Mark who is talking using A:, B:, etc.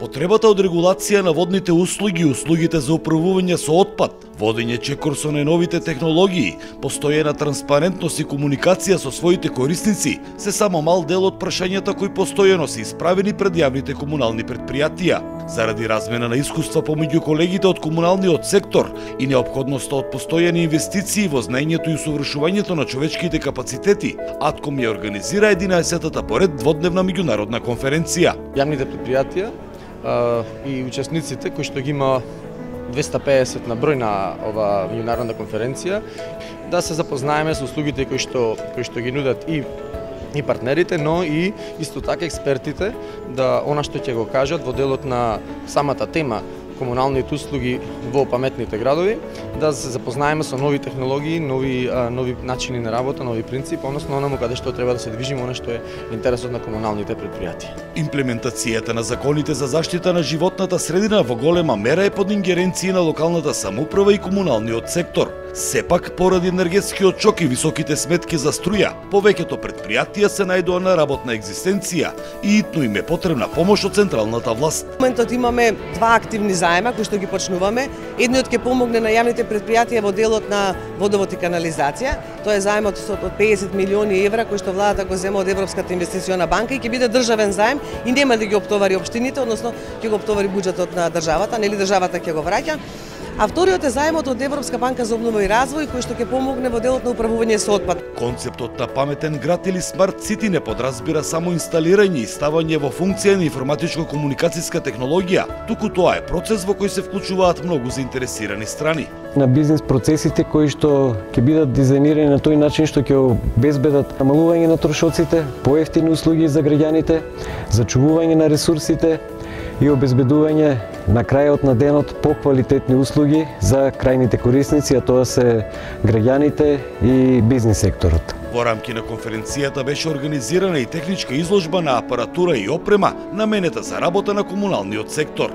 A: Потребата од регулација на водните услуги, услугите за управување со отпад, водење чекор со најновите технологии, постојана транспарентност и комуникација со своите корисници се само мал дел од прашањата кои постојано се исправени пред јавните комунални претпријатија. Заради размена на искуства помеѓу колегите од комуналниот сектор и неопходноста од постојани инвестиции во знаењето и усовршувањето на човечките капацитети, Атком ја организира 11-та поред дводневна меѓународна конференција.
B: Јавните претпријатија и учесниците кои што ги има 250 на број на ова меѓународна конференција, да се запознаеме со услугите кои што ги нудат и партнерите, но и исто така експертите, да она што ќе го кажат во делот на самата тема комуналните услуги во паметните градови, да се запознаеме со нови технологии, нови начини на работа, нови принципи, односно онаму каде што треба да се движиме, она што е интересот на комуналните претпријатија.
A: Имплементацијата на законите за заштита на животната средина во голема мера е под ингеренција на локалната самоуправа и комуналниот сектор. Сепак, поради енергетскиот шок и високите сметки за струја, повеќето претпријатија се најдоа на работна екзистенција и итно им е потребна помош од централната власт.
C: Во моментот имаме два активни заема кои што ги почнуваме. Едниот ќе помогне на јавните претпријатија во делот на водовод и канализација. Тоа е заемот од 50 милиони евра кој што владата го зема од Европската инвестициона банка и ќе биде државен заем и нема да ги оптовари општините, односно ќе го оптовари буџетот на државата, нели државата ќе го враќа. А вториот е заемот од Европска банка за обнова и развој кој што ќе помогне во делот на управување со отпад.
A: Концептот на паметен град или смарт сити не подразбира само инсталирање и ставање во функција на информатичко-комуникацијска технологија, туку тоа е процес во кој се вклучуваат многу заинтересирани страни.
D: На бизнес процесите кои што ќе бидат дизајнирани на тој начин што ќе обезбедат намалување на трошоците, поевтини услуги за граѓаните, зачувување на ресурсите и обезбедување на крајот на денот поквалитетни услуги за крајните корисници, а тоа се граѓаните и бизнес секторот.
A: Во рамки на конференцијата беше организирана и техничка изложба на апаратура и опрема наменета за работа на комуналниот сектор.